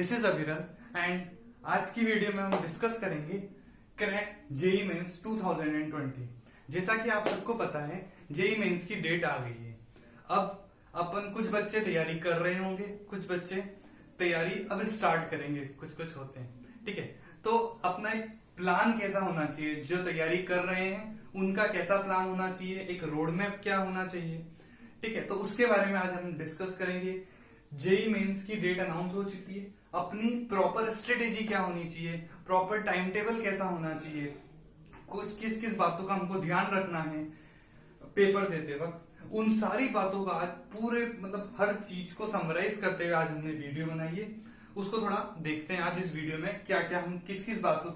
This is अविरल and आज की वीडियो में हम डिस्कस करेंगे क्रैक जेई मेंस 2020। जैसा कि आप सबको पता है जेई मेंस की डेट आ गई है। अब अपन कुछ बच्चे तैयारी कर रहे होंगे, कुछ बच्चे तैयारी अब स्टार्ट करेंगे, कुछ कुछ होते हैं। ठीक है, तो अपना एक प्लान कैसा होना चाहिए, जो तैयारी कर रहे हैं उनका कैसा प्लान होना चाहिए, एक रोड मैप क्या होना चाहिए। ठीक है, तो उसके बारे में आज हम डिस्कस करेंगे। जेई मेंस की डेट अनाउंस हो चुकी है, अपनी प्रॉपर स्ट्रेटेजी क्या होनी चाहिए, प्रॉपर टाइम टेबल कैसा होना चाहिए, कुछ किस किस बातों का हमको ध्यान रखना है पेपर देते वक्त, उन सारी बातों का आज पूरे हर चीज को समराइज करते हुए आज हमने वीडियो बनाई है। उसको थोड़ा देखते हैं आज इस वीडियो में क्या क्या हम किस किस बातों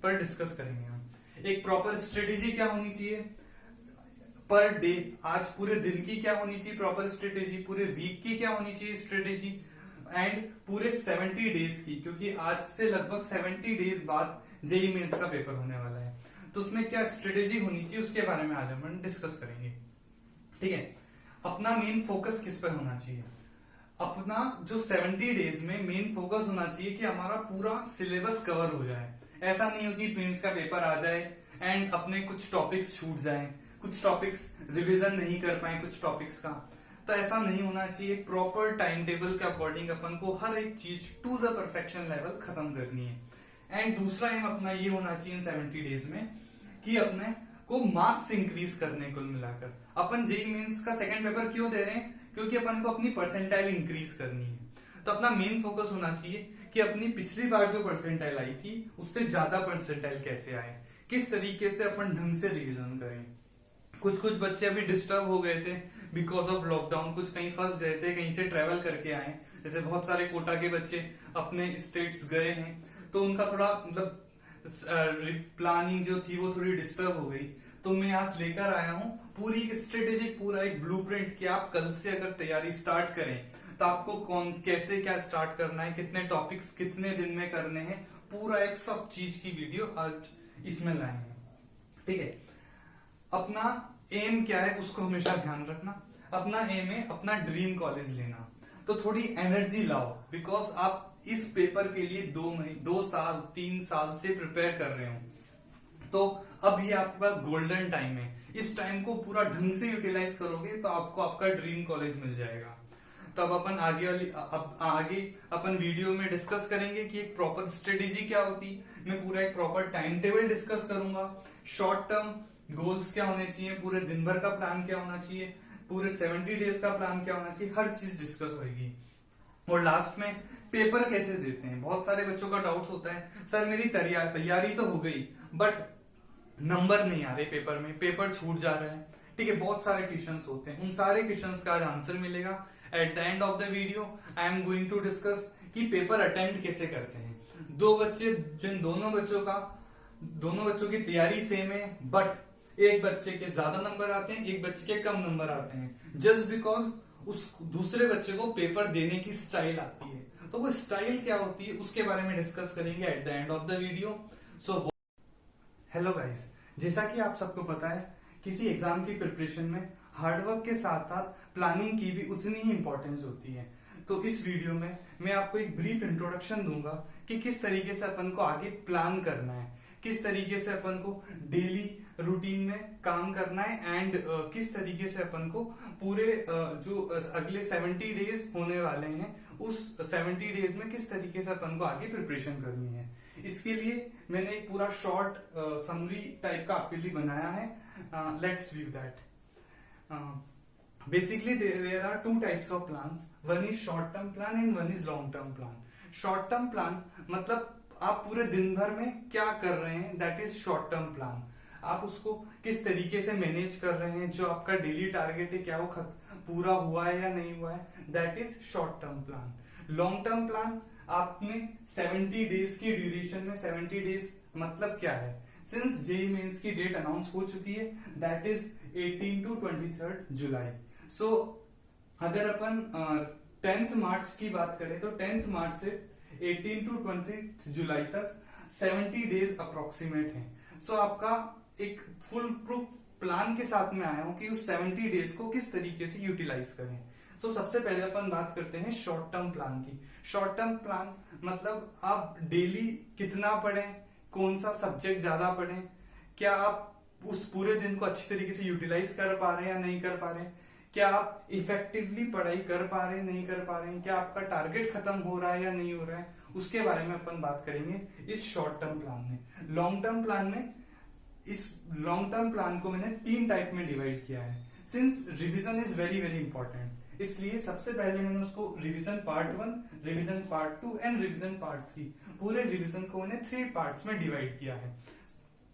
पर डिस्कस करेंगे। हम एक प्रॉपर स्ट्रेटेजी क्या होनी चाहिए पर डे, आज पूरे दिन की क्या होनी चाहिए प्रॉपर स्ट्रेटेजी, पूरे वीक की क्या होनी चाहिए स्ट्रेटेजी, एंड पूरे 70 डेज की, क्योंकि आज से लगभग 70 डेज बाद जेई मेंस का पेपर होने वाला है, तो उसमें क्या स्ट्रेटेजी होनी चाहिए उसके बारे में आज हम डिस्कस करेंगे। ठीक है, अपना मेन फोकस किस पर होना चाहिए। अपना जो 70 डेज में मेन फोकस होना चाहिए कि हमारा पूरा सिलेबस कवर हो जाए। ऐसा नहीं हो कि मेंस का पेपर आ जाए एंड अपने कुछ टॉपिक्स छूट जाएं, कुछ टॉपिक्स रिवीजन नहीं कर पाए कुछ टॉपिक्स का, तो ऐसा नहीं होना चाहिए। प्रॉपर टाइम टेबल के अकॉर्डिंग अपन को हर एक चीज टू द परफेक्शन लेवल खत्म करनी है। एंड दूसरा एम अपना ये होना चाहिए इन 70 डेज में कि अपने को मार्क्स इंक्रीज करने कुल मिलाकर। अपन जेई मेंस का सेकंड पेपर क्यों दे रहे हैं, क्योंकि अपन को अपनी परसेंटाइल इंक्रीज करनी है। तो अपना मेन फोकस होना चाहिए कि अपनी पिछली बार जो परसेंटाइल आई थी उससे ज्यादा परसेंटाइल कैसे आए, किस तरीके से अपन ढंग से रिविजन करें। कुछ कुछ बच्चे अभी डिस्टर्ब हो गए थे बिकॉज ऑफ लॉकडाउन, कुछ कहीं फंस गए थे, कहीं से ट्रेवल करके आए, जैसे बहुत सारे कोटा के बच्चे अपने स्टेट्स गए हैं, तो उनका थोड़ा प्लानिंग जो थी वो थोड़ी डिस्टर्ब हो गई। तो मैं आज लेकर आया हूं पूरी स्ट्रेटेजिक, पूरा एक ब्लूप्रिंट कि आप कल से अगर तैयारी स्टार्ट करें तो आपको कौन कैसे क्या स्टार्ट करना है, कितने टॉपिक्स कितने दिन में करने हैं, पूरा एक सब चीज की वीडियो आज इसमें लाए हैं। ठीक है, अपना एम क्या है उसको हमेशा ध्यान रखना। अपना एम है अपना ड्रीम कॉलेज लेना, तो थोड़ी एनर्जी लाओ, बिकॉज आप इस पेपर के लिए 2 साल 3 साल से प्रिपेयर कर रहे हो, तो अब ये आपके पास गोल्डन टाइम है। इस टाइम को पूरा ढंग से यूटिलाइज करोगे तो आपको आपका ड्रीम कॉलेज मिल जाएगा। तो अब अपन आगे अपन वीडियो में डिस्कस करेंगे कि एक प्रॉपर स्ट्रेटेजी क्या होती, मैं पूरा एक प्रॉपर टाइम टेबल डिस्कस करूंगा, शॉर्ट टर्म गोल्स क्या होने चाहिए, पूरे दिन भर का प्लान क्या होना चाहिए, पूरे 70 डेज का प्लान क्या होना चाहिए, हर चीज डिस्कस होगी। और लास्ट में पेपर कैसे देते हैं। बहुत सारे बच्चों का डाउट होता है, सर मेरी तैयारी तो हो गई बट नंबर नहीं आ रहे पेपर में, पेपर छूट जा रहे हैं। ठीक है, बहुत सारे क्वेश्चंस होते हैं, उन सारे क्वेश्चंस का आज आंसर मिलेगा at the end of the video. I am going to discuss कि पेपर अटेम्प्ट कैसे करते हैं। दोनों बच्चों की तैयारी सेम है, बट एक बच्चे के ज्यादा नंबर आते हैं, एक बच्चे के कम नंबर आते हैं, जस्ट बिकॉज उस दूसरे बच्चे को पेपर देने की स्टाइल आती है। तो वो स्टाइल क्या होती है उसके बारे में डिस्कस करेंगे eight the end of the video. So hello guys, जैसा कि आप सबको पता है किसी एग्जाम की प्रिपरेशन में हार्डवर्क के साथ साथ प्लानिंग की भी उतनी ही इंपॉर्टेंस होती है। तो इस वीडियो में मैं आपको एक ब्रीफ इंट्रोडक्शन दूंगा कि किस तरीके से अपन को आगे प्लान करना है, किस तरीके से अपन को डेली रूटीन में काम करना है, एंड किस तरीके से अपन को पूरे जो अगले 70 डेज होने वाले हैं उस 70 डेज में किस तरीके से अपन को आगे प्रिपरेशन करनी है। इसके लिए मैंने एक पूरा शॉर्ट समरी टाइप का आपके लिए बनाया है। Let's view that. Basically there are 2 types of plans. One is short term plan and one is long term plan. Short term plan मतलब आप पूरे दिन भर में क्या कर रहे हैं, that is short term plan. आप उसको किस तरीके से मैनेज कर रहे हैं, जो आपका डेली टारगेट है क्या वो पूरा हुआ है या नहीं हुआ है, that is short term plan. Long term plan आपने 70 डेज की ड्यूरेशन में, 70 डेज मतलब क्या है, सिंस जेई मेंस की डेट अनाउंस हो चुकी है, दैट इज 18 to 23 जुलाई। सो अगर अपन 10th मार्च की बात करें तो 10th मार्च से 18 to 20 जुलाई तक 70 डेज अप्रोक्सीमेट है। सो आपका एक फुल प्रूफ प्लान के साथ में आया हूं कि उस 70 डेज को किस तरीके से यूटिलाइज करें। तो सबसे पहले अपन बात करते हैं शॉर्ट टर्म प्लान की। शॉर्ट टर्म प्लान मतलब आप डेली कितना पढ़ें, कौन सा सब्जेक्ट ज्यादा पढ़ें, क्या आप उस पूरे दिन को अच्छी तरीके से यूटिलाइज कर पा रहे हैं या नहीं कर पा रहे हैं, क्या आप इफेक्टिवली पढ़ाई कर पा रहे हैं नहीं कर पा रहे हैं, क्या आपका टारगेट खत्म हो रहा है या नहीं हो रहा है, उसके बारे में अपन बात करेंगे इस शॉर्ट टर्म प्लान में। लॉन्ग टर्म प्लान में, इस लॉन्ग टर्म प्लान को मैंने 3 टाइप में डिवाइड किया है। Since revision is very very important, इसलिए सबसे पहले मैंने उसको revision part 1, revision part 2 and revision part 3, पूरे रिवीजन को मैंने 3 पार्ट्स में डिवाइड किया है।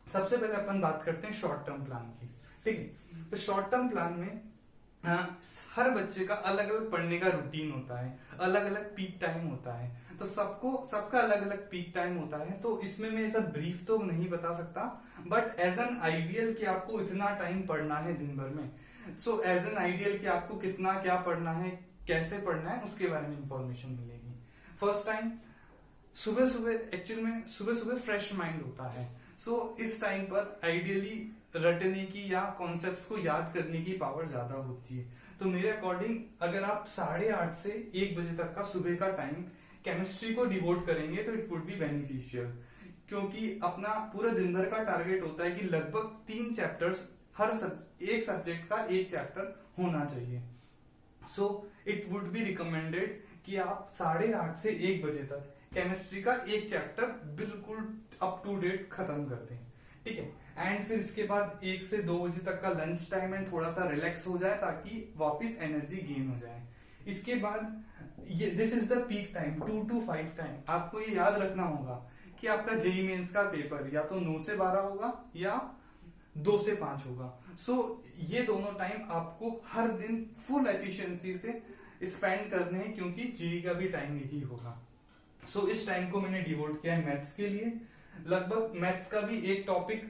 सबसे पहले अपन बात करते हैं शॉर्ट टर्म प्लान की। ठीक है, तो शॉर्ट टर्म प्लान में हर बच्चे का अलग अलग पढ़ने का रूटीन होता है, अलग अलग पीक टाइम होता है, तो सबका अलग अलग पीक टाइम होता है। तो इसमें मैं ऐसा ब्रीफ तो नहीं बता सकता, बट एज एन आइडियल कि आपको इतना टाइम पढ़ना है दिन भर में, सो एज एन आइडियल कि आपको कितना क्या पढ़ना है, कैसे पढ़ना है, उसके बारे में इंफॉर्मेशन मिलेगी। फर्स्ट टाइम सुबह सुबह, एक्चुअल में सुबह सुबह फ्रेश माइंड होता है, सो इस टाइम पर आइडियली रटने की या कॉन्सेप्ट्स को याद करने की पावर ज्यादा होती है। तो मेरे अकॉर्डिंग अगर आप 8:30 से 1 बजे तक का सुबह का टाइम केमिस्ट्री को डिवोट करेंगे तो इट वुड बी बेनिफिशियल, क्योंकि अपना पूरा दिन भर का टारगेट होता है कि लगभग 3 चैप्टर्स एक सब्जेक्ट का 1 चैप्टर होना चाहिए। So it would be recommended कि आप 8:30 से 1 बजे तक केमिस्ट्री का 1 चैप्टर बिल्कुल अप टू डेट खत्म कर दें। ठीक है, एंड फिर इसके बाद 1 से 2 बजे तक का लंच टाइम एंड थोड़ा सा रिलैक्स हो जाए ताकि वापस एनर्जी गेन हो जाए। इसके बाद ये this is the peak time, 2 to 5 time. आपको ये याद रखना होगा कि आपका जेईई मेंस का पेपर या तो 9 से 12 होगा या 2 से 5 होगा। सो ये दोनों टाइम आपको हर दिन फुल एफिशिएंसी से स्पेंड करने हैं, क्योंकि जेईई का भी टाइम यही होगा। सो इस टाइम को मैंने डिवोट किया है मैथ्स के लिए। लगभग मैथ्स का भी एक टॉपिक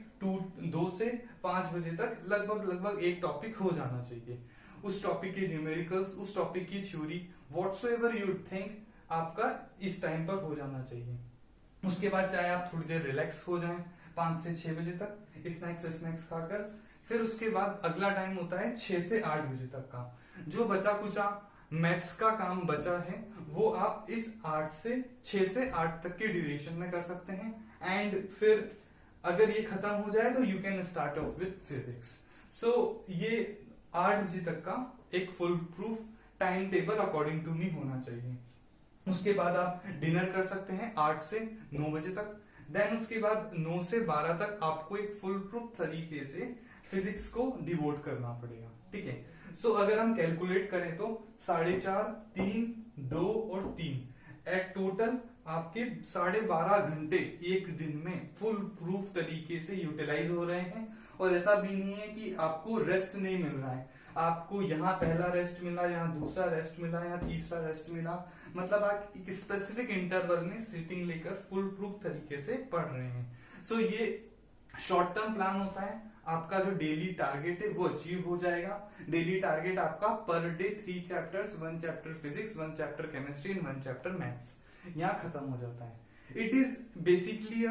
2 से 5 बजे तक लगभग एक टॉपिक हो जाना चाहिए। उस टॉपिक के न्यूमेरिकल्स, उस टॉपिक की थ्योरी, व्हाटसोएवर यू थिंक, आपका इस टाइम पर हो जाना चाहिए। उसके बाद चाहे आप थोड़ी देर रिलैक्स हो जाएं 5 से 6 बजे तक स्नैक्स खाकर, फिर उसके बाद अगला टाइम होता है 6 से 8 बजे तक का। जो बचा कुचा मैथ्स का काम बचा है वो आप इस 6 से 8 तक के ड्यूरेशन में कर सकते हैं, एंड फिर अगर ये खत्म हो जाए तो you can start off with physics. So ये 8 बजे तक का एक full proof time table according to me होना चाहिए। उसके बाद आप डिनर कर सकते हैं 8 से 9 बजे तक। देन उसके बाद 9 से 12 तक आपको एक फुल प्रूफ तरीके से फिजिक्स को डिवोट करना पड़ेगा। ठीक है, सो अगर हम कैलकुलेट करें तो 4.5, 3, 2 और 3 एट टोटल आपके 12.5 घंटे एक दिन में फुल प्रूफ तरीके से यूटिलाइज हो रहे हैं। और ऐसा भी नहीं है कि आपको रेस्ट नहीं मिल रहा है, आपको यहाँ पहला रेस्ट मिला, यहाँ दूसरा रेस्ट मिला, यहाँ तीसरा रेस्ट मिला, मतलब आप एक स्पेसिफिक इंटरवल में सिटिंग लेकर फुल प्रूफ तरीके से पढ़ रहे हैं। सो ये शॉर्ट टर्म प्लान होता है। आपका जो डेली टारगेट है वो अचीव हो जाएगा। डेली टारगेट आपका per day 3 chapters, 1 chapter physics, 1 chapter chemistry and 1 chapter maths, यहाँ खत्म हो जाता है। It is basically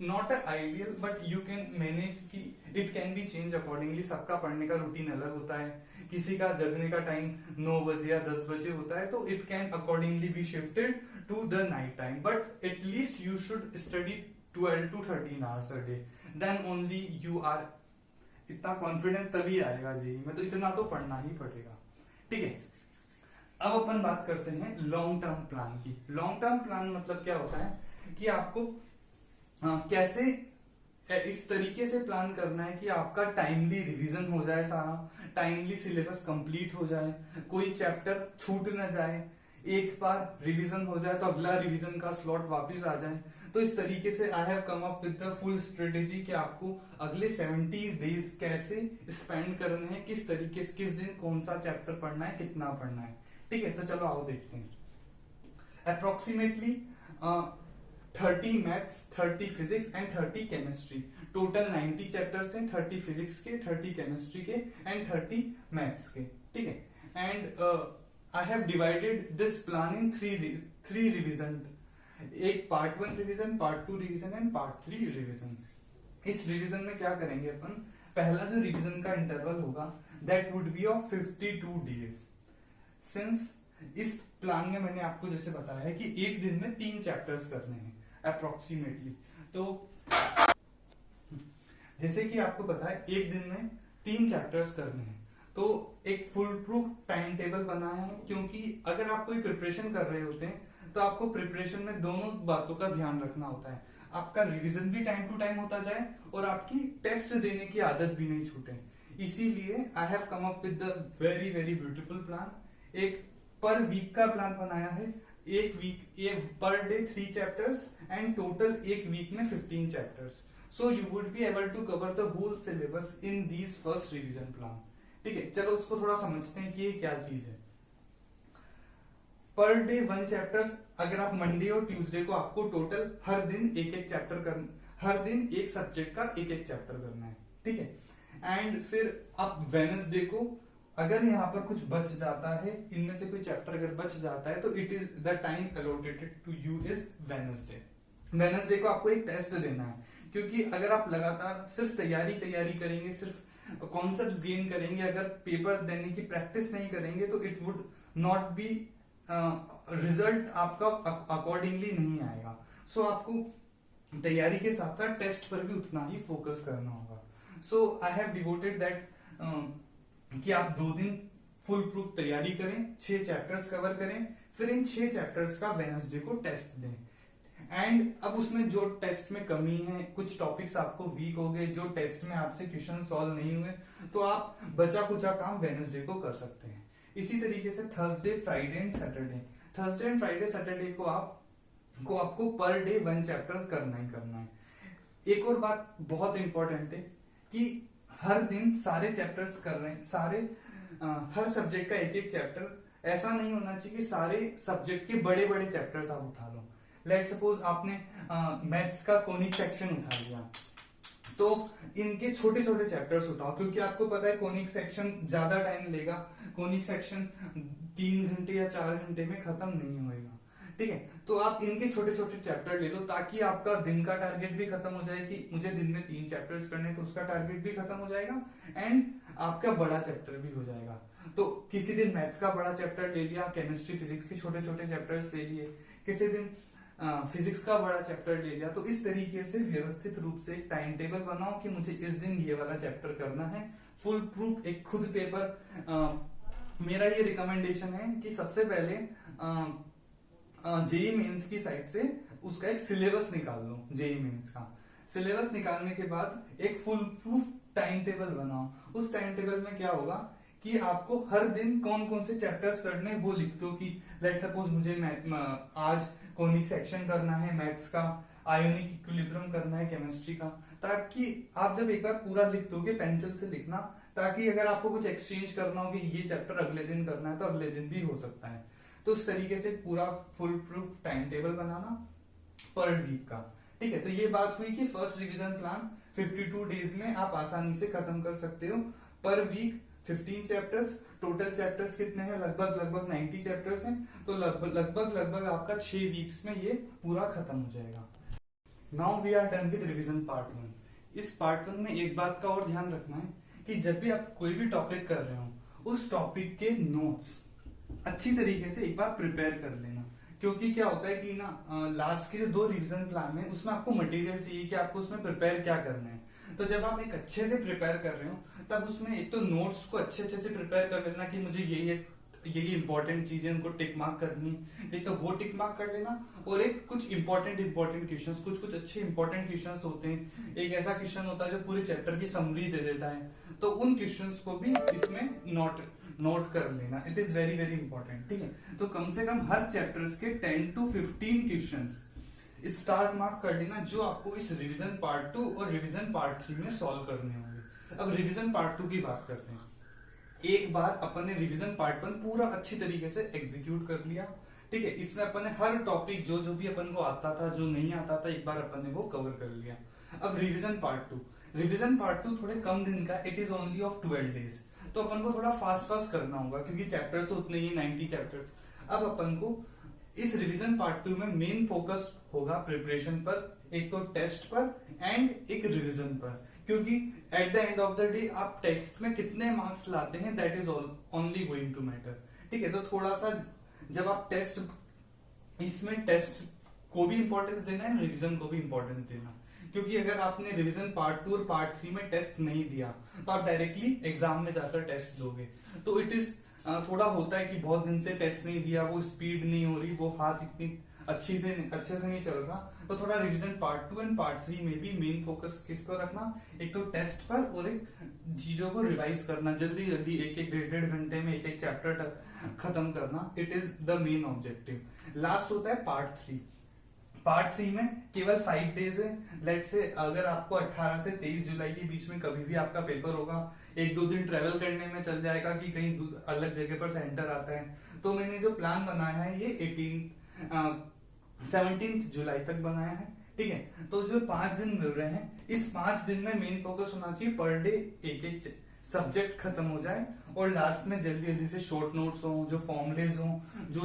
not a ideal, but you can manage की it can be change accordingly. सबका पढ़ने का रूटीन अलग होता है, किसी का जगने का टाइम 9 बजे या 10 बजे होता है, तो it can accordingly be shifted to the night time, but at least you should study 12 to 13 hours a day, then only you are, इतना कॉन्फिडेंस तभी आएगा जी में, तो इतना तो पढ़ना ही पड़ेगा। ठीक है, अब अपन बात करते हैं लॉन्ग टर्म प्लान की। लॉन्ग टर्म प्लान मतलब क्या होता है कि आपको कैसे इस तरीके से प्लान करना है कि आपका टाइमली रिवीजन हो जाए, सारा टाइमली सिलेबस कंप्लीट हो जाए, कोई चैप्टर छूट ना जाए, एक बार रिवीजन हो जाए तो अगला रिवीजन का स्लॉट वापस आ जाए। तो इस तरीके से I have come up with the full strategy कि आपको अगले 70 डेज कैसे स्पेंड करने हैं, किस तरीके से, किस दिन कौन सा चैप्टर पढ़ना है, कितना पढ़ना है। ठीक है, तो चलो आओ देखते हैं। Approximately 30 maths, 30 physics and 30 chemistry, total 90 chapters हैं, 30 फिजिक्स के, 30 केमिस्ट्री के एंड 30 मैथ्स के। ठीक है, and I have divided this plan in 3 revision, एक part 1 revision, part 2 revision and part 3 revision. इस रिवीजन में क्या करेंगे अपन, पहला जो रिवीजन का इंटरवल होगा that would be of 52 days. Since इस प्लान में मैंने आपको जैसे बताया है कि एक दिन में 3 चैप्टर्स करने हैं अप्रोक्सीमेटली। तो जैसे कि आपको पता है एक दिन में 3 चैप्टर्स करने हैं, तो एक फुल प्रूफ टाइम टेबल बनाया है, क्योंकि अगर आप कोई प्रिपरेशन कर रहे होते हैं तो आपको प्रिपरेशन में दोनों बातों का ध्यान रखना होता है। आपका रिवीजन भी टाइम टू टाइम होता जाए और आपकी टेस्ट देने की आदत भी नहीं छूटे। इसीलिए I have come up with the very very beautiful plan. एक पर वीक का प्लान बनाया है। एक week per day 3 chapters and total एक वीक में 15 chapters. So you would be able to cover the whole syllabus in these first revision plan. ठीक है, चलो उसको थोड़ा समझते हैं कि ये क्या चीज है। पर डे 1 चैप्टर्स, अगर आप मंडे और ट्यूसडे को आपको टोटल हर दिन एक एक चैप्टर करना, हर दिन एक सब्जेक्ट का एक एक चैप्टर करना है। ठीक है, एंड फिर आप वेडनेसडे को, अगर यहाँ पर कुछ बच जाता है, इनमें से कोई चैप्टर अगर बच जाता है, तो it is the time allocated to you is Wednesday. Wednesday को आपको एक टेस्ट देना है, क्योंकि अगर आप लगातार सिर्फ तैयारी करेंगे, सिर्फ कॉन्सेप्ट्स गेन करेंगे, अगर पेपर देने की प्रैक्टिस नहीं करेंगे, तो it would not be result आपका अकॉर्डिंगली नहीं आएगा। सो आपको तैयारी के साथ साथ टेस्ट पर भी उतना ही फोकस करना होगा। सो आई हैव डिवोटेड दैट कि आप 2 दिन फुल प्रूफ तैयारी करें, 6 चैप्टर्स कवर करें, फिर इन 6 चैप्टर्स का वेडनेसडे को टेस्ट दें। एंड अब उसमें जो टेस्ट में कमी है, कुछ टॉपिक्स आपको वीक हो गए, जो टेस्ट में आपसे क्वेश्चन सॉल्व नहीं हुए, तो आप बचा कुचा काम वेडनेसडे को कर सकते हैं। इसी तरीके से थर्सडे, फ्राइडे एंड सैटरडे को आपको पर डे 1 चैप्टर करना ही करना है। एक और बात बहुत इंपॉर्टेंट है कि हर दिन सारे चैप्टर्स कर रहे हैं, हर सब्जेक्ट का एक एक चैप्टर। ऐसा नहीं होना चाहिए कि सारे सब्जेक्ट के बड़े बड़े चैप्टर्स आप उठा लो। लेट सपोज आपने मैथ्स का कोनिक सेक्शन उठा लिया, तो इनके छोटे छोटे चैप्टर्स उठाओ, क्योंकि आपको पता है कोनिक सेक्शन ज्यादा टाइम लेगा। कोनिक सेक्शन 3 घंटे या 4 घंटे में खत्म नहीं होएगा। ठीक है, तो आप इनके छोटे छोटे चैप्टर ले लो, ताकि आपका दिन का टारगेट भी खत्म हो जाए कि मुझे दिन में 3 चैप्टर्स करने, तो उसका टारगेट भी खत्म हो जाएगा एंड आपका बड़ा चैप्टर भी हो जाएगा। तो किसी दिन मैथ्स का बड़ा चैप्टर ले लिया, केमिस्ट्री फिजिक्स के छोटे छोटे चैप्टर्स ले लिए, किसी दिन फिजिक्स का बड़ा चैप्टर ले लिया। तो इस तरीके से व्यवस्थित रूप से एक टाइम टेबल बनाओ कि मुझे इस दिन ये वाला चैप्टर करना है। फुल प्रूफ एक खुद पेपर। मेरा ये रिकमेंडेशन है कि सबसे पहले जेई मेंस की साइड से उसका एक सिलेबस निकाल लो। जेई मेंस का सिलेबस निकालने के बाद एक फुल प्रूफ टाइम टेबल बनाओ। उस टाइम टेबल में क्या होगा कि आपको हर दिन कौन कौन से चैप्टर्स करने वो लिख दो। कि लेट सपोज मुझे आज कोनिक सेक्शन करना है मैथ्स का, आयोनिक इक्विलिब्रियम करना है केमिस्ट्री का, ताकि आप जब एक बार पूरा लिख दोगे, पेंसिल से लिखना, ताकि अगर आपको कुछ एक्सचेंज करना हो कि ये चैप्टर अगले दिन करना है, तो अगले दिन भी हो सकता है। तो उस तरीके से पूरा फुल प्रूफ टाइम टेबल बनाना पर वीक का। ठीक है, तो ये बात हुई कि फर्स्ट रिवीजन प्लान 52 डेज में आप आसानी से खत्म कर सकते हो। पर वीक 15 चैप्टर्स, टोटल चैप्टर्स कितने हैं? लगभग 90 चैप्टर्स हैं। तो लगभग आपका 6 वीक्स में ये पूरा खत्म हो जाएगा। Now we are done with revision part 1। इस पार्ट 1 में एक बात का और ध्यान रखना है कि जब भी आप कोई भी टॉपिक कर रहे हो, उस टॉपिक के नोट्स अच्छी तरीके से एक बार प्रिपेयर कर लेना। क्योंकि क्या होता है कि ना लास्ट के जो 2 रिवीजन प्लान है उसमें आपको मटेरियल चाहिए कि आपको उसमें प्रिपेयर क्या करना है। तो जब आप एक अच्छे से प्रिपेयर कर रहे हो, तब उसमें एक तो नोट्स को अच्छे से प्रिपेयर कर लेना कि मुझे ये इंपॉर्टेंट चीजें उनको टिक मार्क करनी है, एक तो वो टिक मार्क कर लेना। और एक कुछ इंपॉर्टेंट क्वेश्चंस, कुछ अच्छे इंपॉर्टेंट क्वेश्चंस होते हैं। एक ऐसा क्वेश्चन होता है जो पूरे चैप्टर की समरी दे देता है, तो उन क्वेश्चंस को भी इसमें नोट कर लेना। It is very very important. ठीक है, तो कम से कम हर चैप्टर्स के 10 to 15 क्वेश्चंस स्टार मार्क कर लेना, जो आपको इस रिवीजन पार्ट 2 और रिवीजन पार्ट 3 में सॉल्व करने होंगे। अब रिवीजन पार्ट 2 की बात करते हैं। एक बार अपन ने रिवीजन पार्ट 1 पूरा अच्छी तरीके से एग्जीक्यूट कर लिया। ठीक है, इसमें अपन ने हर टॉपिक जो भी अपन को आता था, जो नहीं आता था, एक बार अपन ने वो कवर कर लिया। अब रिवीजन पार्ट 2 थोड़े कम दिन का, it is only of 12 days. तो अपन को थोड़ा फास्ट करना होगा, क्योंकि चैप्टर्स तो उतने ही 90 चैप्टर्स। अब अपन को इस रिवीजन पार्ट 2 में मेन फोकस होगा प्रिपरेशन पर, एक तो टेस्ट पर एंड एक रिवीजन पर। क्योंकि at the end of the day आप टेस्ट में कितने मार्क्स लाते हैं, that is only going to matter. ठीक है, तो थोड़ा सा जब आप टेस्ट, इसमें टेस्ट को भी इंपॉर्टेंस देना है, रिवीजन को भी इंपॉर्टेंस देना, क्योंकि अगर आपने रिवीजन पार्ट 2 और पार्ट 3 में टेस्ट नहीं दिया तो आप डायरेक्टली एग्जाम में जाकर टेस्ट दोगे। तो इट इज थोड़ा होता है कि बहुत दिन से टेस्ट नहीं दिया, वो स्पीड नहीं हो रही, वो हाथ इतनी अच्छे से नहीं चल रहा, तो थोड़ा रिवीजन पार्ट 2 एंड पार्ट 3 में भी मेन फोकस किस पर रखना, एक तो टेस्ट पर और एक चीजों को रिवाइज करना, जल्दी जल्दी एक एक 1.5 घंटे में एक एक चैप्टर खत्म करना, it is the main objective. Last होता है पार्ट 3। पार्ट 3 में केवल 5 डेज है। लेट से अगर आपको 18 से 23 जुलाई के बीच में कभी भी आपका पेपर होगा, 1-2 दिन ट्रेवल करने में चल जाएगा कि कहीं अलग जगह पर सेंटर आता है, तो मैंने जो प्लान बनाया है ये 17 जुलाई तक बनाया है। ठीक है, तो जो 5 दिन मिल रहे हैं, इस 5 दिन में मेन फोकस होना चाहिए पर डे एक एक सब्जेक्ट खत्म हो जाए, और लास्ट में जल्दी जल्दी से शॉर्ट नोट्स हो, जो फॉर्मुलेज हो, जो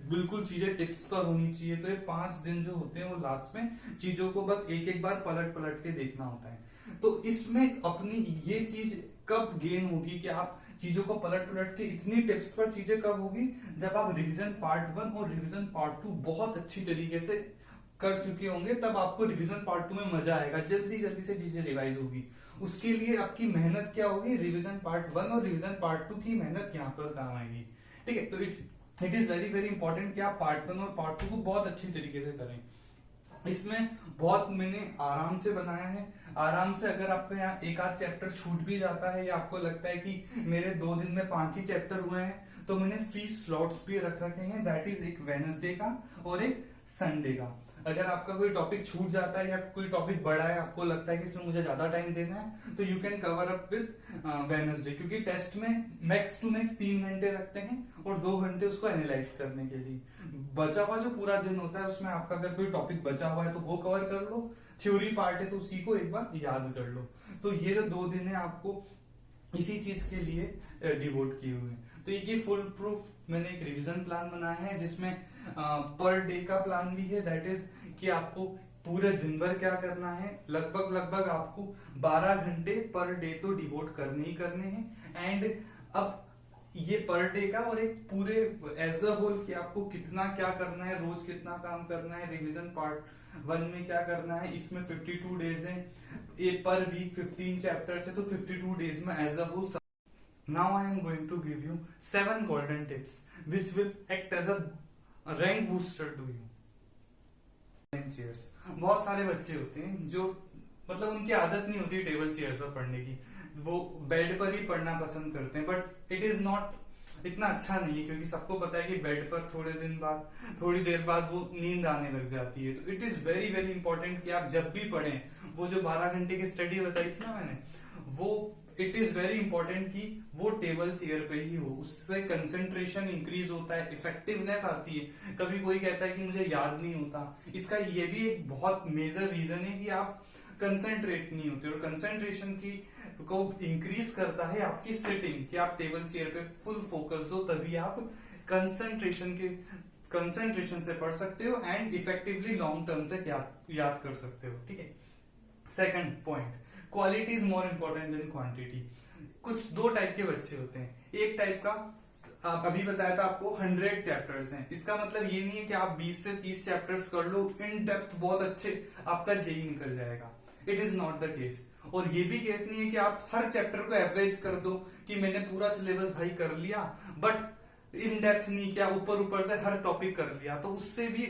बिल्कुल चीजें टिप्स पर होनी चाहिए। तो ये 5 दिन जो होते हैं वो लास्ट में चीजों को बस एक एक बार पलट पलट के देखना होता है। तो इसमें अपनी ये चीज कब गेन होगी कि आप चीजों को पलट पलट के इतनी टिप्स पर चीजें कब होगी, जब आप रिवीजन पार्ट 1 और रिवीजन पार्ट 2 बहुत अच्छी तरीके से कर चुके होंगे, तब आपको रिवीजन पार्ट 2 में मजा आएगा, जल्दी जल्दी से चीजें रिवाइज होगी। उसके लिए आपकी मेहनत क्या होगी, रिवीजन पार्ट 1 और रिवीजन पार्ट 2 की मेहनत यहाँ पर काम आएगी। ठीक है, तो it is very very important कि आप पार्ट 1 और पार्ट 2 को बहुत अच्छी तरीके से करें। इसमें बहुत मैंने आराम से बनाया है, आराम से अगर आपका यहाँ एक आध चैप्टर छूट भी जाता है या आपको लगता है कि मेरे 2 दिन में 5 ही चैप्टर हुए हैं, तो मैंने फ्री स्लॉट्स भी रख रखे हैं, दैट इज एक वेडनेसडे का और एक संडे का। अगर आपका कोई टॉपिक छूट जाता है या कोई टॉपिक बड़ा है, आपको लगता है कि इसमें मुझे ज्यादा टाइम देना है, तो you can cover up with Wednesday, क्योंकि टेस्ट में मैक्स टू मैक्स 3 घंटे लगते हैं और 2 घंटे उसको एनालाइज करने के लिए। बचा हुआ जो पूरा दिन होता है उसमें आपका अगर कोई टॉपिक बचा हुआ है तो वो कवर कर लो, थ्योरी पार्ट है तो उसी को एक बार याद कर लो। तो ये जो 2 दिन है आपको इसी चीज के लिए डिवोट किए हुए हैं। तो ये फुल प्रूफ मैंने एक रिवीजन प्लान बनाया है, जिसमें पर डे का प्लान भी है, दैट इज कि आपको पूरे दिन भर क्या करना है, लगभग आपको 12 घंटे पर डे तो डिवोट करने ही करने हैं। एंड अब ये पर डे का और एक पूरे एज अ होल कि आपको कितना क्या करना है, रोज कितना काम करना है, रिवीजन पार्ट 1 में क्या करना है, इसमें 52 डेज है, पर वीक 15 चैप्टर्स है, तो 52 डेज में as a whole. Now I am going to give you 7 golden tips which will act as a rank booster to you. Chairs, बहुत सारे बच्चे होते हैं जो मतलब उनकी आदत नहीं होती टेबल चेयर पर पढ़ने की, वो बेड पर ही पढ़ना पसंद करते हैं, बट इट इज नॉट इतना अच्छा नहीं है, क्योंकि सबको पता है कि बेड पर थोड़ी देर बाद वो नींद आने लग जाती है। तो it is very very important कि आप जब भी पढ़ें, वो जो 12 घंटे की स्टडी बताई थी ना मैंने, वो इट इज वेरी इंपॉर्टेंट कि वो टेबल चेयर पे ही हो, उससे कंसंट्रेशन इंक्रीज होता है, इफेक्टिवनेस आती है। कभी कोई कहता है कि मुझे याद नहीं होता, इसका ये भी एक बहुत मेजर रीजन है कि आप कंसंट्रेट नहीं होते, और कंसंट्रेशन की को इंक्रीज करता है आपकी सिटिंग, कि आप टेबल चेयर पे फुल फोकस दो, तभी आप कंसंट्रेशन से पढ़ सकते हो एंड इफेक्टिवली लॉन्ग टर्म तक याद कर सकते हो। ठीक है, second point, quality is more important then quantity. कुछ 2 टाइप के बच्चे होते हैं, एक टाइप का अभी बताया था आपको 100 चैप्टर्स हैं, इसका मतलब ये नहीं है कि आप 20 से 30 चैप्टर्स कर लो इन डेप्थ बहुत अच्छे, आपका जेई निकल जाएगा, it is not the case. और ये भी केस नहीं है कि आप हर चैप्टर को एवरेज कर दो कि मैंने पूरा सिलेबस भाई कर लिया बट इन डेप्थ नहीं किया, ऊपर से हर टॉपिक कर लिया, तो उससे भी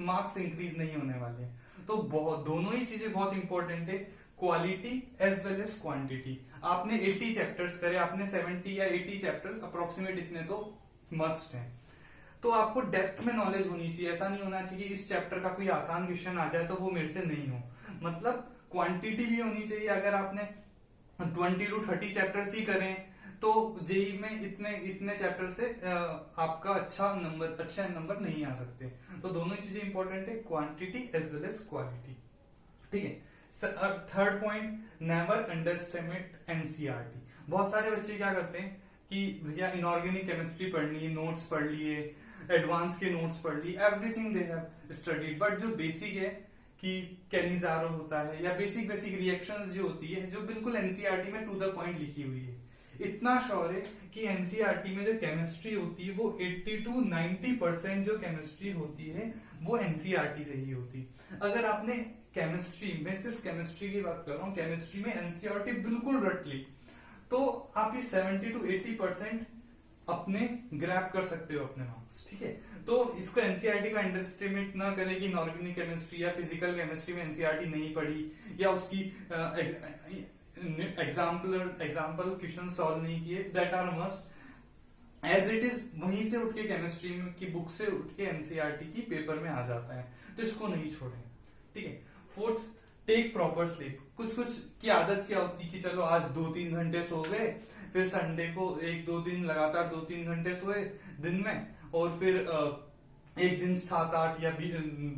मार्क्स इंक्रीज नहीं होने वाले। तो दोनों ही चीजें बहुत इंपॉर्टेंट है, quality as well as quantity. आपने 80 चैप्टर्स करे, आपने 70 या 80 चैप्टर्स अप्रोक्सीमेट इतने तो मस्ट है, तो आपको डेप्थ में नॉलेज होनी चाहिए। ऐसा नहीं होना चाहिए इस चैप्टर का कोई आसान क्वेश्चन आ जाए तो वो मेरे से नहीं हो, मतलब क्वांटिटी भी होनी चाहिए। अगर आपने 20 to 30 चैप्टर्स ही करें तो जेई में इतने चैप्टर से आपका अच्छा नंबर नहीं आ सकते। तो दोनों चीजें इंपॉर्टेंट है, quantity as well as quality. ठीक है, third point, never underestimate NCERT. बहुत सारे बच्चे क्या करते हैं कि भैया इनऑर्गेनिक केमिस्ट्री पढ़नी है, नोट्स पढ़ लिए, एडवांस के नोट्स पढ़ लिए, everything they have studied, but जो बेसिक है कि कैनिजारो होता है या बेसिक रिएक्शंस जो होती है, जो बिल्कुल एनसीईआरटी में टू द पॉइंट लिखी हुई है इतना श्योर है कि एनसीईआरटी में जो केमिस्ट्री होती है वो 80 to 90% जो केमिस्ट्री होती है वो एनसीईआरटी से ही होती है। अगर आपने केमिस्ट्री में, सिर्फ केमिस्ट्री की बात कर रहा हूँ, केमिस्ट्री में एनसीईआरटी बिल्कुल रट ली तो आप इस 70 to 80% अपने ग्रैब कर सकते हो अपने मार्क्स, ठीक है। तो इसको एनसीईआरटी का अंडर एस्टिमेट ना करें कि इनऑर्गेनिक केमिस्ट्री या फिजिकल केमिस्ट्री में एनसीईआरटी नहीं पढ़ी या उसकी एग्जाम्पल क्वेश्चन सॉल्व नहीं किए, that are must as it is वहीं से उठ के केमिस्ट्री की बुक से उठ के एनसीईआरटी की पेपर में आ जाता है, तो इसको नहीं छोड़ें, ठीक है। Fourth, take proper sleep. कुछ की आदत क्या होती है कि चलो आज 2-3 घंटे सो गए, फिर संडे को 1-2 दिन लगातार 2-3 घंटे सोए दिन में, और फिर एक दिन 7-8 या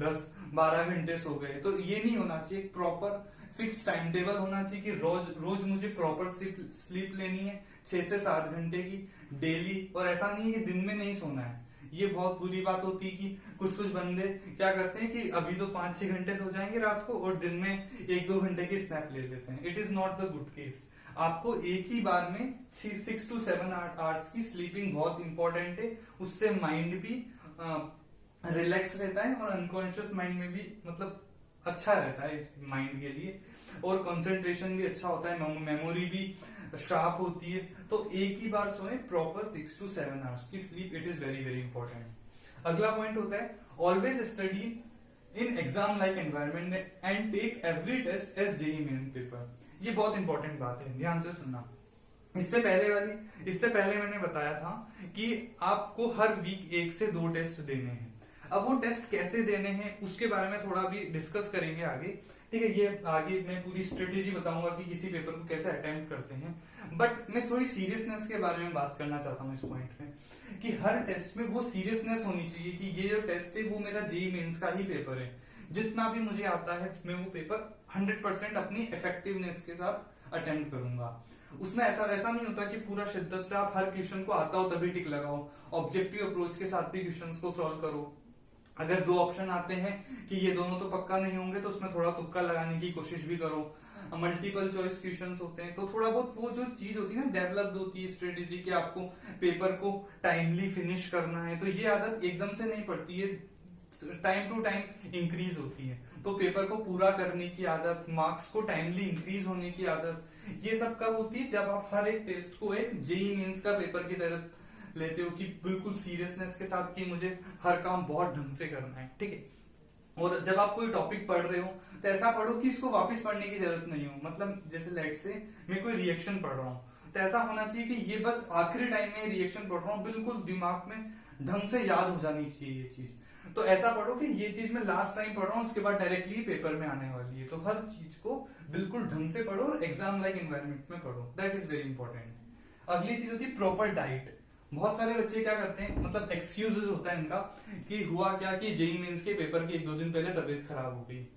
10-12 घंटे सो गए। तो ये नहीं होना चाहिए। प्रॉपर फिक्स टाइम टेबल होना चाहिए कि रोज मुझे प्रॉपर स्लीप लेनी है 6 से 7 घंटे की डेली, और ऐसा नहीं है कि दिन में नहीं सोना है। ये बहुत बुरी बात होती है कि कुछ बंदे क्या करते हैं कि अभी तो 5-6 घंटे सो जाएंगे रात को और दिन में 1-2 घंटे की स्नैप ले लेते हैं। It is not the good case. आपको एक ही बार में 6 to 7 आवर्स की स्लीपिंग बहुत इंपॉर्टेंट है। उससे माइंड भी रिलैक्स रहता है और अनकॉन्शियस माइंड में भी मतलब अच्छा रहता है माइंड के लिए, और कंसंट्रेशन भी अच्छा होता है, मेमोरी भी शार्प होती है। तो एक ही बार सोए प्रॉपर 6 to 7 आवर्स की sleep, it is very very important. अगला पॉइंट होता है always study in exam like environment and take every test as JEE Main paper. ये बहुत इंपॉर्टेंट बात है, ध्यान से सुनना। इससे पहले मैंने बताया था कि आपको हर वीक 1 से 2 टेस्ट देने हैं। अब वो टेस्ट कैसे देने हैं उसके बारे में थोड़ा भी डिस्कस करेंगे आगे, ठीक है। ये आगे मैं पूरी स्ट्रेटेजी बताऊंगा कि किसी पेपर को कैसे अटेम्प्ट करते हैं, बट मैं थोड़ी सीरियसनेस के बारे में बात करना चाहता हूँ इस पॉइंट में कि हर टेस्ट में वो सीरियसनेस होनी चाहिए कि ये जो टेस्ट है वो मेरा जेईई मेंस का ही पेपर है। जितना भी मुझे आता है मैं वो पेपर 100% अपनी इफेक्टिवनेस के साथ अटेम्प्ट करूंगा। उसमें ऐसा नहीं होता कि पूरा शिद्दत से आप हर क्वेश्चन को आता हो तभी टिक लगाओ। ऑब्जेक्टिव अप्रोच के साथ भी क्वेश्चंस को सॉल्व करो। अगर 2 ऑप्शन आते हैं कि ये दोनों तो पक्का नहीं होंगे तो उसमें थोड़ा तुक्का लगाने की कोशिश भी करो। मल्टीपल चॉइस क्वेश्चंस होते हैं तो थोड़ा बहुत वो जो चीज होती है ना डेवलप होती है स्ट्रेटेजी कि आपको पेपर को टाइमली फिनिश करना है, तो ये आदत एकदम से नहीं पड़ती है, टाइम टू टाइम इंक्रीज होती है। तो पेपर को पूरा करने की आदत, मार्क्स को टाइमली इंक्रीज होने की आदत, ये सब कब होती है जब आप हर एक टेस्ट को एक जेईई मेंस का पेपर की तरह लेते हो कि बिल्कुल सीरियसनेस के साथ कि मुझे हर काम बहुत ढंग से करना है, ठीक है। और जब आप कोई टॉपिक पढ़ रहे हो तो ऐसा पढ़ो कि इसको वापस पढ़ने की जरूरत नहीं हो। मतलब जैसे लेट से मैं कोई रिएक्शन पढ़ रहा हूँ तो ऐसा होना चाहिए कि ये बस आखिरी टाइम में रिएक्शन पढ़ रहा हूँ, बिल्कुल दिमाग में ढंग से याद हो जानी चाहिए ये चीज। तो ऐसा पढ़ो कि ये चीज मैं लास्ट टाइम पढ़ रहा हूँ उसके बाद डायरेक्टली पेपर में आने वाली है। तो हर चीज को बिल्कुल ढंग से पढ़ो और एग्जाम लाइक एनवायरमेंट में पढ़ो, दैट इज वेरी इंपॉर्टेंट। अगली चीज होती है प्रॉपर डाइट। बहुत सारे बच्चे क्या करते हैं, मतलब एक्सक्यूजेस होता है इनका कि हुआ क्या कि जेईई मेंस के पेपर के 1-2 दिन पहले तबीयत खराब हो गई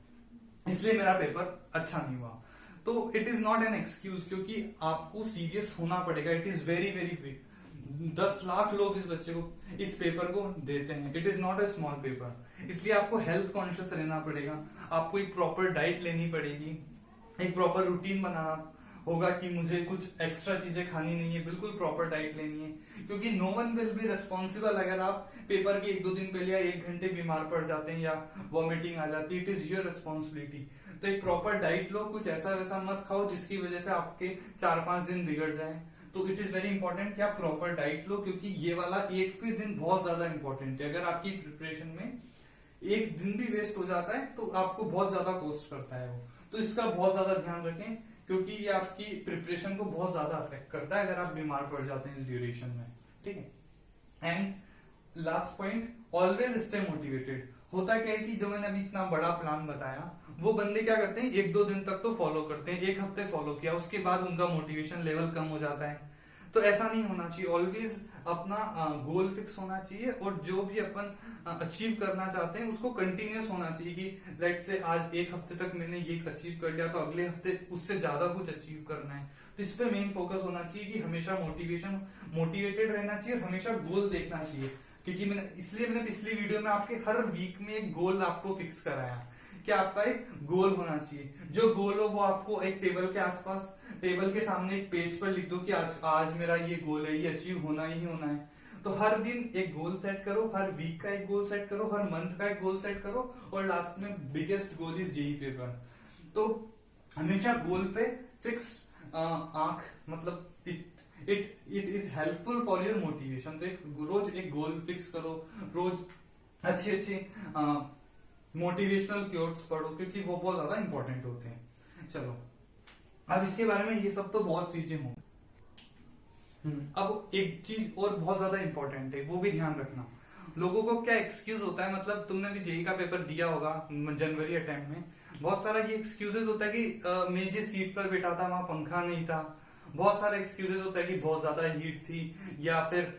इसलिए मेरा पेपर अच्छा नहीं हुआ। तो it is not an excuse, क्योंकि आपको सीरियस होना पड़ेगा। It is very very big. 10 lakh लोग इस बच्चे को इस पेपर को देते हैं। It is not a small paper, इसलिए आपको हेल्थ कॉन्शियस रहना पड़ेगा। आपको एक प्रॉपर डाइट लेनी पड़ेगी, एक प्रॉपर रूटीन बनाना होगा कि मुझे कुछ एक्स्ट्रा चीजें खानी नहीं है, बिल्कुल प्रॉपर डाइट लेनी है। क्योंकि no one will be responsible अगर आप पेपर के 1-2 दिन पहले या 1 घंटे बीमार पड़ जाते हैं या वॉमिटिंग आ जाती है। It is your responsibility. तो एक प्रॉपर डाइट लो, कुछ ऐसा वैसा मत खाओ जिसकी वजह से आपके 4-5 दिन बिगड़ जाए। तो इट इज वेरी इंपॉर्टेंट कि आप प्रॉपर डाइट लो, क्योंकि ये वाला एक भी दिन बहुत ज्यादा इंपॉर्टेंट है। अगर आपकी प्रिपरेशन में एक दिन भी वेस्ट हो जाता है तो आपको बहुत ज्यादा कॉस्ट करता है वो। तो इसका बहुत ज्यादा ध्यान रखें, क्योंकि ये आपकी प्रिपरेशन को बहुत ज्यादा अफेक्ट करता है अगर आप बीमार पड़ जाते हैं इस ड्यूरेशन में, ठीक है। And last point, always stay motivated. होता क्या है कि जो मैंने अभी इतना बड़ा प्लान बताया वो बंदे क्या करते हैं 1-2 दिन तक तो फॉलो करते हैं, 1 हफ्ते फॉलो किया उसके बाद उनका मोटिवेशन लेवल कम हो जाता है। तो ऐसा नहीं होना चाहिए। ऑलवेज अपना गोल फिक्स होना चाहिए और जो भी अपन अचीव करना चाहते हैं उसको कंटिन्यूस होना चाहिए कि लेट से आज 1 हफ्ते तक मैंने ये अचीव कर लिया तो अगले हफ्ते उससे ज्यादा कुछ अचीव करना है। तो इस पे मेन फोकस होना चाहिए कि हमेशा मोटिवेटेड रहना चाहिए, हमेशा गोल देखना चाहिए। क्योंकि मैंने पिछली वीडियो में आपके हर वीक में एक गोल आपको फिक्स कराया कि आपका एक गोल होना चाहिए। जो गोल हो वो आपको एक टेबल के आसपास टेबल के सामने एक पेज पर लिख दो कि आज आज मेरा ये गोल है, ये अचीव होना ही होना है। तो हर दिन एक गोल सेट करो, हर वीक का एक गोल सेट करो, हर मंथ का एक गोल सेट करो, और लास्ट में biggest goal is JEE paper. तो हमेशा गोल पे फिक्स आंख, मतलब it is helpful for your motivation. तो रोज एक गोल फिक्स करो, रोज अच्छे अच्छे मोटिवेशनल क्योट्स पढ़ो, क्योंकि वो बहुत ज्यादा इंपॉर्टेंट होते हैं। चलो अब इसके बारे में, ये सब तो बहुत चीजें हों। अब एक चीज और बहुत ज्यादा इंपॉर्टेंट है, वो भी ध्यान रखना। लोगों को क्या एक्सक्यूज होता है, मतलब तुमने भी जेई का पेपर दिया होगा जनवरी अटेम्प्ट में, बहुत सारा ये एक्सक्यूजेस होता है कि मैं जिस सीट पर बैठा था वहां पंखा नहीं था। बहुत सारे एक्सक्यूजेस होता है कि बहुत ज्यादा हीट थी, या फिर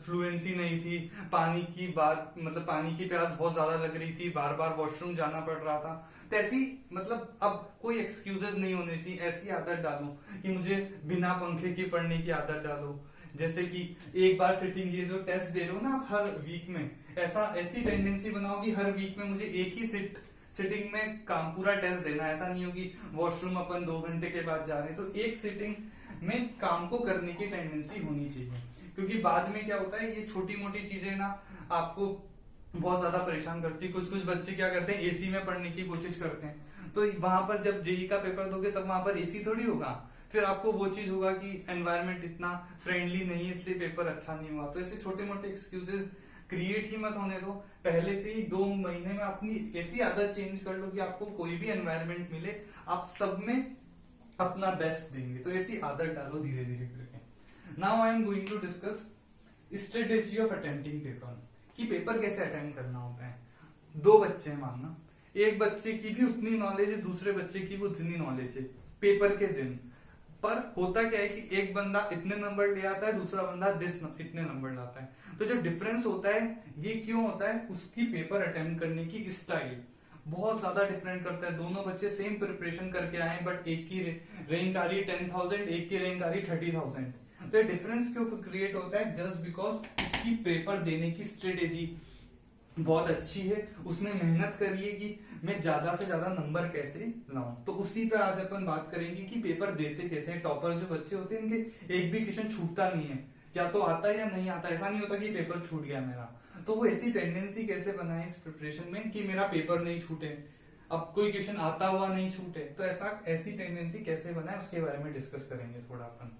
फ्लुएंसी नहीं थी, पानी की बात, मतलब पानी की प्यास बहुत ज्यादा लग रही थी, बार बार वॉशरूम जाना पड़ रहा था। तो ऐसी, मतलब अब कोई एक्सक्यूजेस नहीं होने चाहिए। ऐसी आदत डालो कि मुझे बिना पंखे के पढ़ने की आदत डालो। जैसे कि एक बार सिटिंग, ये जो टेस्ट दे रहे हो ना आप हर वीक में, ऐसी टेंडेंसी बनाओ कि हर वीक में मुझे एक ही सिटिंग में काम पूरा टेस्ट देना। ऐसा नहीं हो कि वॉशरूम अपन 2 घंटे के बाद जा रहे हैं। तो एक सिटिंग में काम को करने की टेंडेंसी होनी चाहिए, क्योंकि बाद में क्या होता है, ये छोटी मोटी चीजें ना आपको बहुत ज्यादा परेशान करती है। कुछ बच्चे क्या करते हैं, एसी में पढ़ने की कोशिश करते हैं। तो वहां पर जब जेई का पेपर दोगे तब वहां पर एसी थोड़ी होगा, फिर आपको वो चीज होगा कि एनवायरनमेंट इतना फ्रेंडली नहीं है, इसलिए पेपर अच्छा नहीं हुआ। तो ऐसे छोटे मोटे एक्सक्यूजेस क्रिएट ही मत होने दो। पहले से ही 2 महीने में अपनी ऐसी आदत चेंज कर लो कि आपको कोई भी एनवायरनमेंट मिले, आप सब में अपना बेस्ट देंगे। तो ऐसी आदत डालो धीरे धीरे करके। Now I am going to discuss strategy of attempting paper, कि पेपर कैसे अटेम्प्ट करना होता है। 2 बच्चे मानना, एक बच्चे की भी उतनी नॉलेज है, दूसरे बच्चे की भी उतनी नॉलेज है पेपर के दिन। पर होता क्या है कि एक बंदा इतने नंबर ले आता है, दूसरा बंदा इतने नंबर लाता है। तो जो डिफरेंस होता है, ये क्यों होता है, उसकी पेपर अटेम्प्ट करने की स्टाइल बहुत ज्यादा डिफरेंट करता है। दोनों बच्चे सेम प्रिपरेशन करके आए, बट एक की रैंक आ रही 10,000, एक की रैंक आ रही 30,000। तो ये डिफरेंस क्यों क्रिएट होता है, जस्ट बिकॉज उसकी पेपर देने की स्ट्रेटेजी बहुत अच्छी है, उसने मेहनत करी है कि मैं ज्यादा से ज्यादा नंबर कैसे लाऊं। तो उसी पे आज अपन बात करेंगे कि पेपर देते कैसे हैं। टॉपर जो बच्चे होते हैं, इनके एक भी क्वेश्चन छूटता नहीं है, या तो आता है या नहीं आता। ऐसा नहीं होता कि पेपर छूट गया मेरा। तो वो ऐसी टेंडेंसी कैसे बनाए इस प्रिपरेशन में कि मेरा पेपर नहीं छूटे, अब कोई क्वेश्चन आता हुआ नहीं छूटे। तो ऐसी टेंडेंसी कैसे बनाए, उसके बारे में डिस्कस करेंगे थोड़ा अपन।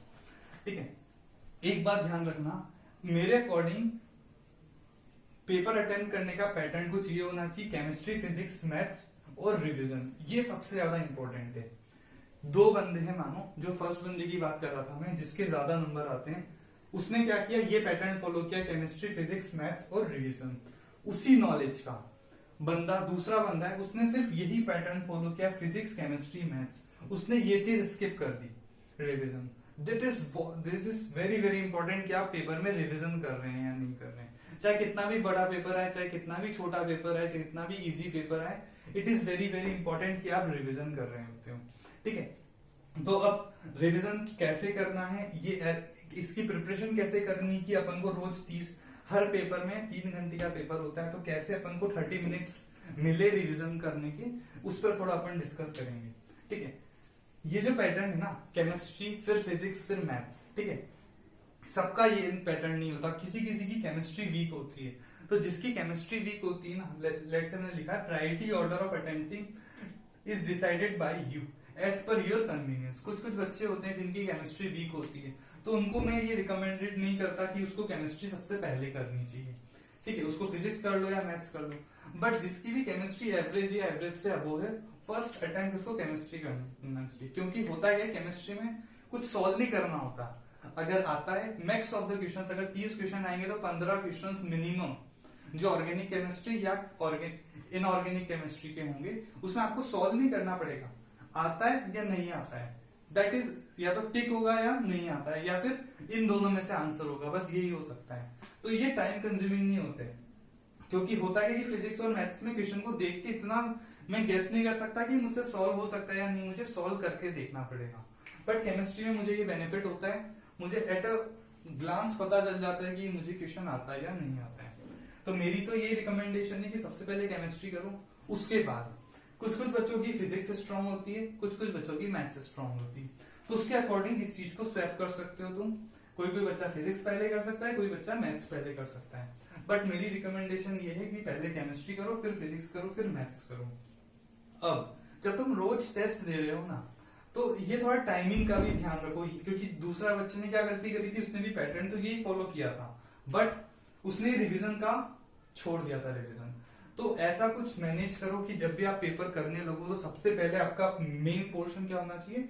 ठीक है, एक बात ध्यान रखना, मेरे अकॉर्डिंग पेपर अटेम्प्ट करने का पैटर्न कुछ ये होना चाहिए, केमिस्ट्री, फिजिक्स, मैथ्स और रिवीजन। ये सबसे ज्यादा इंपॉर्टेंट है। 2 बंदे हैं मानो, जो फर्स्ट बंदे की बात कर रहा था मैं, जिसके ज्यादा नंबर आते हैं, उसने क्या किया, ये पैटर्न फॉलो किया, केमिस्ट्री, फिजिक्स, मैथ्स और रिवीजन। उसी नॉलेज का दूसरा बंदा है, उसने सिर्फ यही पैटर्न फॉलो किया, फिजिक्स, केमिस्ट्री, मैथ्स, उसने ये चीज स्किप कर दी, revision. This is very very important कि आप पेपर में रिवीजन कर रहे हैं या नहीं कर रहे हैं। चाहे कितना भी बड़ा पेपर है, चाहे कितना भी छोटा पेपर है, चाहे कितना भी इजी पेपर है, it is very very important कि आप रिवीजन कर रहे होते हो। ठीक है, तो अब रिवीजन कैसे करना है, ये इसकी प्रिपरेशन कैसे करनी कि अपन को रोज हर पेपर में 3 घंटे का पेपर होता है, तो कैसे अपन को 30 मिनट्स मिले रिवीजन करने के, उस पर थोड़ा अपन डिस्कस करेंगे। ठीक है, ये जो पैटर्न है ना, केमिस्ट्री फिर फिजिक्स फिर मैथ्स, ठीक है, सबका ये पैटर्न नहीं होता। किसी किसी की केमिस्ट्री वीक होती है, तो जिसकी केमिस्ट्री वीक होती है ना, लेट्स से मैंने लिखा है priority order of attempting is decided by you as per your convenience. कुछ बच्चे होते हैं जिनकी केमिस्ट्री वीक होती है, तो उनको मैं ये रिकमेंडेड नहीं करता कि उसको केमिस्ट्री सबसे पहले करनी चाहिए। ठीक है, उसको फिजिक्स कर लो या मैथ्स कर लो। बट जिसकी भी केमिस्ट्री एवरेज या एवरेज से अबोव है, फर्स्ट अटेम्प्ट उसको केमिस्ट्री करना चाहिए। क्योंकि होता है केमिस्ट्री में कुछ सॉल्व नहीं करना होता। अगर आता है मैक्स ऑफ द क्वेश्चंस, अगर 30 क्वेश्चन आएंगे तो 15 क्वेश्चंस मिनिमम जो ऑर्गेनिक केमिस्ट्री या इनऑर्गेनिक केमिस्ट्री के होंगे, उसमें आपको सॉल्व नहीं करना पड़ेगा। आता है या नहीं आता है, दैट इज या तो टिक होगा या नहीं आता है, या फिर इन दोनों में से आंसर होगा, बस यही हो सकता है। तो ये टाइम कंज्यूमिंग नहीं होते, क्योंकि होता है कि फिजिक्स और मैथ्स में क्वेश्चन को देख के इतना मैं गेस नहीं कर सकता कि मुझसे सॉल्व हो सकता है या नहीं, मुझे सॉल्व करके देखना पड़ेगा। बट केमिस्ट्री में मुझे ये बेनिफिट होता है, मुझे एट अ ग्लांस पता चल जाता है कि मुझे क्वेश्चन आता है या नहीं आता है। तो मेरी तो ये रिकमेंडेशन है कि सबसे पहले केमिस्ट्री करो, उसके बाद कुछ कुछ बच्चों की फिजिक्स स्ट्रांग होती है, कुछ कुछ बच्चों की मैथ्स स्ट्रांग होती है, तो उसके अकॉर्डिंग इस चीज को स्वैप कर सकते हो तुम। कोई कोई बच्चा फिजिक्स पहले कर सकता है, कोई बच्चा मैथ्स पहले कर सकता है, बट मेरी रिकमेंडेशन ये है कि पहले केमिस्ट्री करो, फिर फिजिक्स करो, फिर मैथ्स करो। अब जब तुम रोज टेस्ट दे रहे हो ना, तो ये थोड़ा टाइमिंग का भी ध्यान रखो, क्योंकि दूसरा बच्चे ने क्या गलती करी थी, उसने भी पैटर्न तो यही फॉलो किया था, बट उसने रिवीजन का छोड़ दिया था रिवीजन। तो ऐसा कुछ मैनेज करो कि जब भी आप पेपर करने लगो तो सबसे पहले आपका मेन पोर्शन क्या होना चाहिए,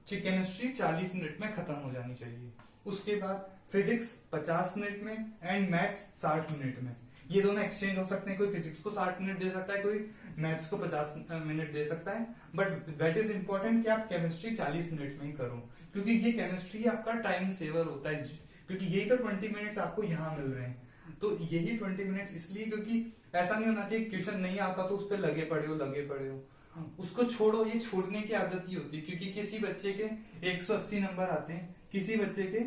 केमिस्ट्री 40 मिनट में खत्म हो जानी चाहिए, उसके बाद फिजिक्स 50 मिनट में एंड मैथ्स 60 मिनट में। ये दोनों एक्सचेंज हो सकते हैं, कोई फिजिक्स को 60 मिनट दे सकता है, कोई मैथ्स को 50 मिनट दे सकता है, बट दैट इज इंपॉर्टेंट कि आप केमिस्ट्री 40 मिनट में ही करो, क्योंकि ये केमिस्ट्री आपका टाइम सेवर होता है, क्योंकि यही तो 20 मिनट्स आपको यहाँ मिल रहे हैं। तो यही 20 मिनट्स इसलिए क्योंकि ऐसा नहीं होना चाहिए क्वेश्चन नहीं आता तो उस पर लगे पड़े हो, उसको छोड़ो, ये छोड़ने की आदत ही होती है, क्योंकि किसी बच्चे के 180 नंबर आते हैं, किसी बच्चे के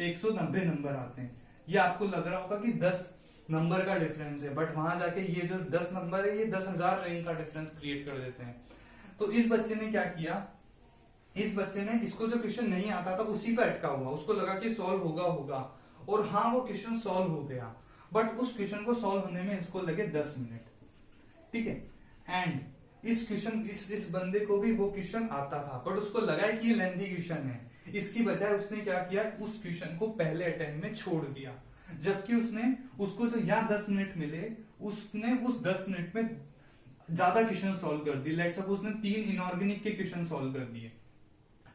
190 नंबर आते हैं। ये आपको लग रहा होगा कि 10 नंबर का डिफरेंस है, बट वहां जाके ये जो 10 नंबर है ये 10,000 रैंक का डिफरेंस क्रिएट कर देते हैं। तो इस बच्चे ने क्या किया, इस बच्चे ने इसको जो क्वेश्चन नहीं आता था उसी पे अटका हुआ, उसको लगा कि सॉल्व होगा, और हाँ वो क्वेश्चन सॉल्व हो गया, बट उस क्वेश्चन को सॉल्व होने में इसको लगे 10 मिनट, ठीक है। एंड इस बंदे को भी वो क्वेश्चन आता था, बट उसको लगा कि ये लेंथी क्वेश्चन है, इसकी बजाय उसने क्या किया, उस क्वेश्चन को पहले अटेम्प्ट में छोड़ दिया, जबकि उसको जो यहाँ 10 मिनट मिले, उसने उस 10 मिनट में ज्यादा क्वेश्चन सॉल्व कर दिए। लेट्स सपोज उसने 3 इनऑर्गेनिक के क्वेश्चन सॉल्व कर दिए,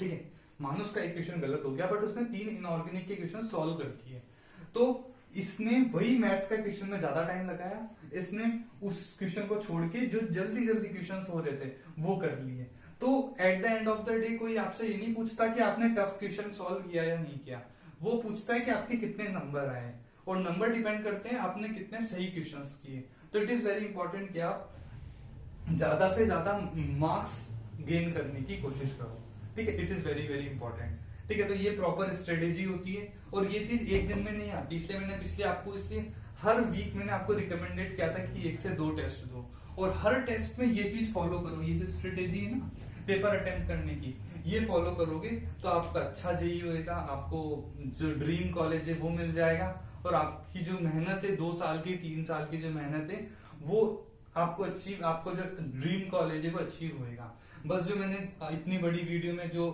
ठीक है, मानो उसका एक क्वेश्चन गलत हो गया, बट उसने 3 इनऑर्गेनिक के क्वेश्चन सॉल्व कर दिए। तो इसने वही मैथ्स का क्वेश्चन में ज्यादा टाइम लगाया, इसने उस क्वेश्चन को छोड़ के जो जल्दी जल्दी क्वेश्चन हो रहे थे वो कर लिए। तो eight the end of the day कोई आपसे ये नहीं पूछता कि आपने टफ क्वेश्चन सॉल्व किया या नहीं किया, वो पूछता है कि आपके कितने नंबर आए, और नंबर डिपेंड करते हैं आपने कितने सही क्वेश्चंस किए। तो इट इज वेरी इंपॉर्टेंट कि आप ज्यादा से ज्यादा मार्क्स गेन करने की कोशिश करो, ठीक है, it is very very important, ठीक है। तो ये प्रॉपर स्ट्रेटेजी होती है, और ये चीज एक दिन में नहीं आती, इसलिए मैंने इसलिए हर वीक मैंने आपको रिकमेंडेड किया था कि 1 से 2 टेस्ट दो, और हर टेस्ट में ये चीज फॉलो करो, ये जो स्ट्रेटेजी है ना पेपर अटेम्प्ट करने की, ये फॉलो करोगे तो आपका अच्छा जेई होएगा, आपको जो ड्रीम कॉलेज है वो मिल जाएगा, और आपकी जो मेहनत है 2 साल की 3 साल की जो मेहनत है वो आपको जो ड्रीम कॉलेज है वो अचीव होएगा। बस जो मैंने इतनी बड़ी वीडियो में जो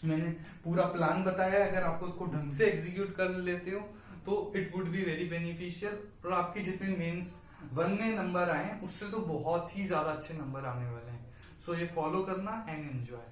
मैंने पूरा प्लान बताया है, अगर आपको उसको ढंग से एग्जीक्यूट कर लेते हो तो it would be very beneficial, और आपके जितने मेंस 1 में नंबर आए उससे तो बहुत ही ज्यादा अच्छे नंबर आने वाले हैं। सो ये फॉलो करना एंड एंजॉय।